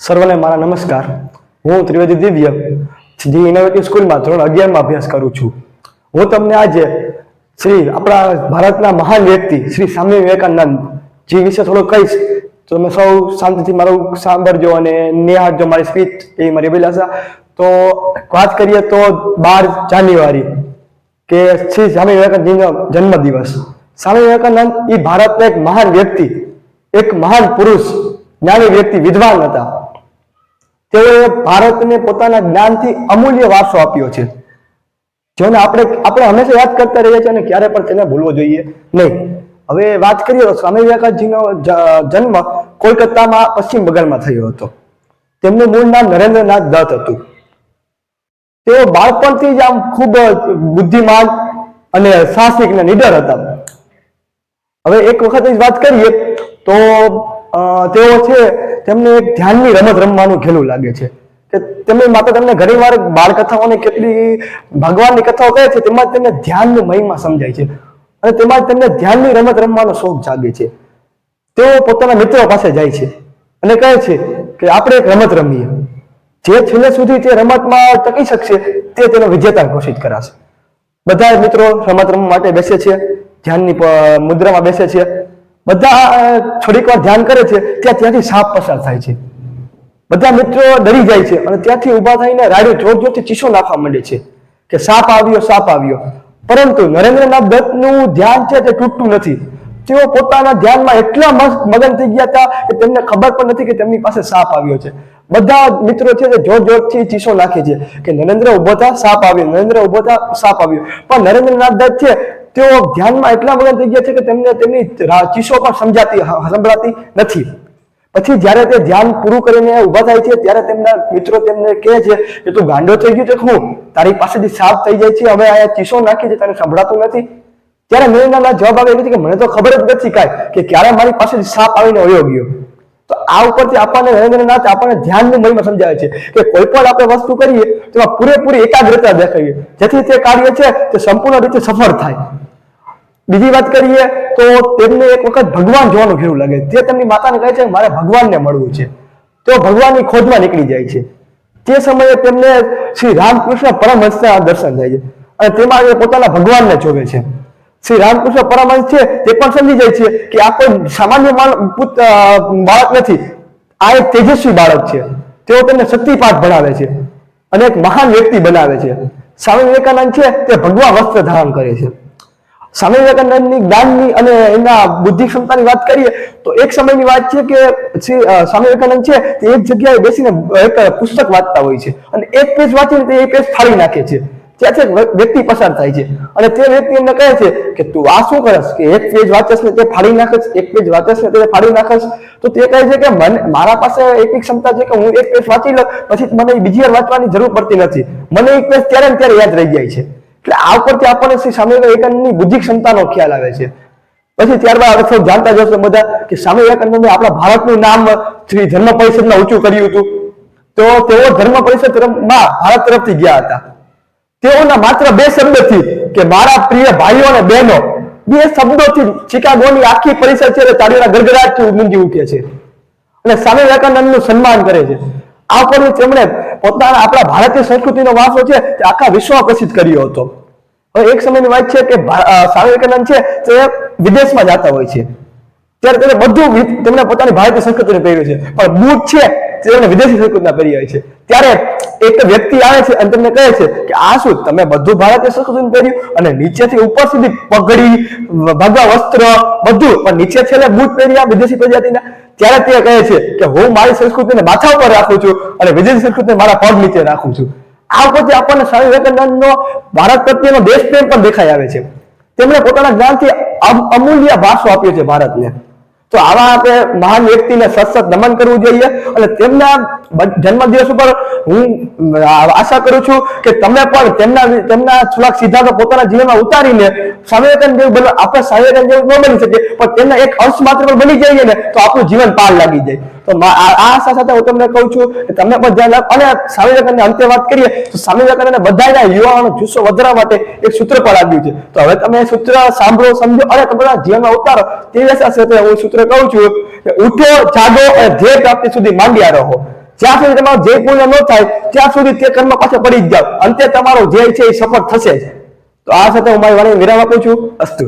સર્વને મારા નમસ્કાર. હું ત્રિવેદી દિવ્ય જી ઇનોવેટિવ સ્કૂલમાં ધોરણ 11માં અભ્યાસ કરું છું. હું તમને આજે શ્રી આપણા ભારતના મહાન વ્યક્તિ શ્રી સ્વામી વિવેકાનંદ જી વિશે થોડું કહીશ. તો તમે સૌ શાંતિથી મારું સાંભળજો અને નિહાળજો મારી સ્પીચ એ મારી અભિલાષા. તો વાત કરીએ તો 12 જાન્યુઆરી કે શ્રી સ્વામી વિવેકાનંદજીનો જન્મદિવસ. સ્વામી વિવેકાનંદ એ ભારતના એક મહાન વ્યક્તિ, એક મહાન પુરુષ, જ્ઞાની વ્યક્તિ, વિદ્વાન હતા. તેઓએ ભારતને પોતાના જ્ઞાનથી અમૂલ્ય વારસો આપ્યો છે, જેને આપણે હંમેશા યાદ કરતા રહીએ છીએ અને ક્યારે પણ તેને ભૂલવો જોઈએ નહીં. હવે વાત કરીએ તો સ્વામી વિવેકાનંદજીનો જન્મ કોલકાતામાં પશ્ચિમ બંગાળમાં થયો હતો. તેમનું મૂળ નામ નરેન્દ્રનાથ દત્ત હતું. તેઓ બાળપણથી જ આમ ખૂબ બુદ્ધિમાન અને સાહસિક અને નીડર હતા. હવે એક વખત વાત કરીએ તો તેઓ છે તેમને એક ધ્યાનની રમત રમવાનું ઘેલું લાગે છે કે તેમની માતા તેમને ઘણીવાર બાળકથાઓને કેટલી ભગવાનની કથાઓ કહે છે, તેમાં તેમને ધ્યાનની મહિમા સમજાય છે અને તેમાં તેમને ધ્યાનની રમત રમવાનો શોખ જાગે છે. તેઓ પોતાના મિત્રો પાસે જાય છે અને કહે છે કે આપણે એક રમત રમીએ. જે છેલ્લે સુધી તે રમતમાં ટકી શકશે તે તેનો વિજેતા ઘોષિત કરાશે. બધા મિત્રો રમત રમવા માટે બેસે છે, ધ્યાનની મુદ્રામાં બેસે છે. બધા થોડીક વાર ધ્યાન કરે છે, ત્યાંથી સાપ પસાર થાય છે. બધા મિત્રો ડરી જાય છે અને ત્યાંથી ઊભા થઈને રાડ્યો જોર જોરથી ચીસો નાખવા માંડે છે કે સાપ આવ્યો, સાપ આવ્યો. પરંતુ નરેન્દ્રનાથ દત્તનું ધ્યાન છે તે તૂટતું નથી. તેઓ પોતાના ધ્યાનમાં એટલા મગન થઈ ગયા હતા કે તેમને ખબર પણ નથી કે તેમની પાસે સાપ આવ્યો છે. બધા મિત્રો છે તે જોર જોરથી ચીસો નાખે છે કે નરેન્દ્ર ઉભો થા, સાપ આવ્યો, નરેન્દ્ર ઉભો થા, સાપ આવ્યો. પણ નરેન્દ્રનાથ દત્ત છે તેઓ ધ્યાનમાં એટલા મગન થઈ ગયા છે કે તેમને તેમની ચીસો પણ સંભળાતી નથી. પછી જ્યારે તે ધ્યાન પૂરું કરીને ઉભા થાય છે ત્યારે તેમના મિત્રો તેમને કહે છે કે તું ગાંડો થઈ ગયો છે, હું તારી પાસેથી સાપ થઈ જાય છે, હવે આ ચીસો નાખી છે, તને સંભળાતું નથી. ત્યારે નરેન્દ્રનાથ જવાબ આવે છે કે મને તો ખબર જ નથી કાંઈ કે ક્યારે મારી પાસેથી સાપ આવીને વયો ગયો. તો આ ઉપરથી આપણને નરેન્દ્રનાથ આપણને ધ્યાનની મહિમા સમજાવે છે કે કોઈ પણ આપણે વસ્તુ કરીએ તેમાં પૂરેપૂરી એકાગ્રતા દેખાઈએ, જેથી તે કાર્ય છે તે સંપૂર્ણ રીતે સફળ થાય. બીજી વાત કરીએ તો તેમને એક વખત ભગવાન જોવાનું ઘેરું લાગે. તે તેમની માતાને કહે છે કે મારે ભગવાનને મળવું છે. તેઓ ભગવાનની ખોજમાં નીકળી જાય છે. તે સમયે તેમને શ્રી રામકૃષ્ણ પરમહંસના દર્શન થાય છે અને તેમાં એ પોતાના ભગવાનને જોવે છે. શ્રી રામકૃષ્ણ પરમહંસ છે તે પણ સમજી જાય છે કે આ કોઈ સામાન્ય બાળક નથી, આ એક તેજસ્વી બાળક છે. તેઓ તેમને શક્તિપાઠ ભણાવે છે અને એક મહાન વ્યક્તિ બનાવે છે. સ્વામી વિવેકાનંદ છે તે ભગવા વસ્ત્ર ધારણ કરે છે. સ્વામી વિવેકાનંદની જ્ઞાનની અને એના બુદ્ધિ ક્ષમતાની વાત કરીએ તો એક સમયની વાત છે કે સ્વામી વિવેકાનંદ છે તે એક જગ્યાએ બેસીને એક પુસ્તક વાંચતા હોય છે અને એક પેજ વાંચીને તે એક પેજ ફાડી નાખે છે. ત્યાંથી એક વ્યક્તિ પસાર થાય છે અને તે વ્યક્તિ એમને કહે છે કે તું આ શું કરસ કે એક પેજ વાંચસ ને તે ફાડી નાખસ, એક પેજ વાંચસ ને તે ફાડી નાખસ. તો તે કહે છે કે મારા પાસે એટલી ક્ષમતા છે કે હું એક પેજ વાંચી લઉં પછી મને બીજી વાર વાંચવાની જરૂર પડતી નથી. મને એક પેજ ત્યારે ને ત્યારે યાદ રહી જાય છે. એટલે આ ઉપરથી આપણને શ્રી સ્વામી વિવેકાનંદની બુદ્ધિ ક્ષમતાનો ખ્યાલ આવે છે. પછી ત્યારબાદ આપણે સૌ જાણતા જશો બધા કે સ્વામી વિવેકાનંદે આપણા ભારતનું નામ શ્રી ધર્મ પરિષદમાં ઊંચું કર્યું હતું. તો તેઓ ધર્મ પરિષદમાં ભારત તરફથી ગયા હતા. તેઓના માત્ર 2 શબ્દથી કે મારા પ્રિય ભાઈઓ અને બહેનો, 2 શબ્દોથી શિકાગોની આખી પરિષદ છે તાળીઓના ગડગડાટથી ગુંજી ઉઠે છે અને સ્વામી વિવેકાનંદનું સન્માન કરે છે. આ ઉપરથી તેમણે પોતાના આપણા ભારતીય સંસ્કૃતિનો વારસો છે તે આખા વિશ્વમાં પ્રસિદ્ધ કર્યો હતો. હવે એક સમયની વાત છે કે સ્વામી વિવેકાનંદ છે તે વિદેશમાં જતા હોય છે ત્યારે તેને બધું તેમણે પોતાની ભારતીય સંસ્કૃતિને પહેર્યું છે, પણ બૂટ છે તેમને વિદેશી સંસ્કૃતિના પહેરી હોય છે. ત્યારે એક વ્યક્તિ આવે છે અને તેમને કહે છે કે આ શું તમે બધું ભારતીય સંસ્કૃતિનું પહેર્યું અને નીચેથી ઉપર સુધી પગડી, ભગવા વસ્ત્ર બધું, પણ નીચે છેલ્લે બૂટ પહેર્યા વિદેશી પ્રજાતિના. ત્યારે તે કહે છે કે હું મારી સંસ્કૃતિને માથા ઉપર રાખું છું અને વિદેશી સંસ્કૃતિને મારા પગ નીચે રાખું છું. આ ઉપરથી આપણને સ્વામી વિવેકાનંદનો ભારત પ્રત્યેનો દેશપ્રેમ પણ દેખાઈ આવે છે. તેમણે પોતાના જ્ઞાનથી અમૂલ્ય વારસો આપ્યો છે ભારતને. તો આવા આપણે મહાન વ્યક્તિને સતત નમન કરવું જોઈએ અને તેમના જન્મદિવસ ઉપર હું આશા કરું છું કે તમે પણ તેમના થોડાક સિદ્ધાંતો પોતાના જીવનમાં ઉતારીને સ્વામી વિવેકાનંદ જેવું બનો. આપણે સ્વામી વિવેકાનંદ જેવું ન બની શકીએ પણ તેમના એક અંશ માત્ર પણ બની જઈએ ને તો આપણું જીવન પાર લાગી જાય. તો આ આશા સાથે હું તમને કહું છું કે તમે પણ ધ્યાન રાખો. અને સ્વામી વિવેકાનંદને અંતે વાત કરીએ તો સ્વામી વિવેકાનંદને બધાના યુવાઓનો જુસ્સો વધારવા માટે એક સૂત્ર પણ આપ્યું છે. તો હવે તમે સૂત્ર સાંભળો, સમજો અને તમારા જીવનમાં ઉતારો. તે આશા સાથે હું સૂત્ર કહું છું કે ઉઠો, જાગો અને ધ્યેય પ્રાપ્તિ સુધી માંડ્યા રહો. જ્યાં સુધી તમારું ધ્યેય પૂર્ણ ન થાય ત્યાં સુધી તે કર્મ પાછળ પડી જ જાવ, અંતે તમારો ધ્યેય છે એ સફળ થશે જ. તો આ સાથે હું મારી વાણીને વિરામ આપું છું. અસ્તુ.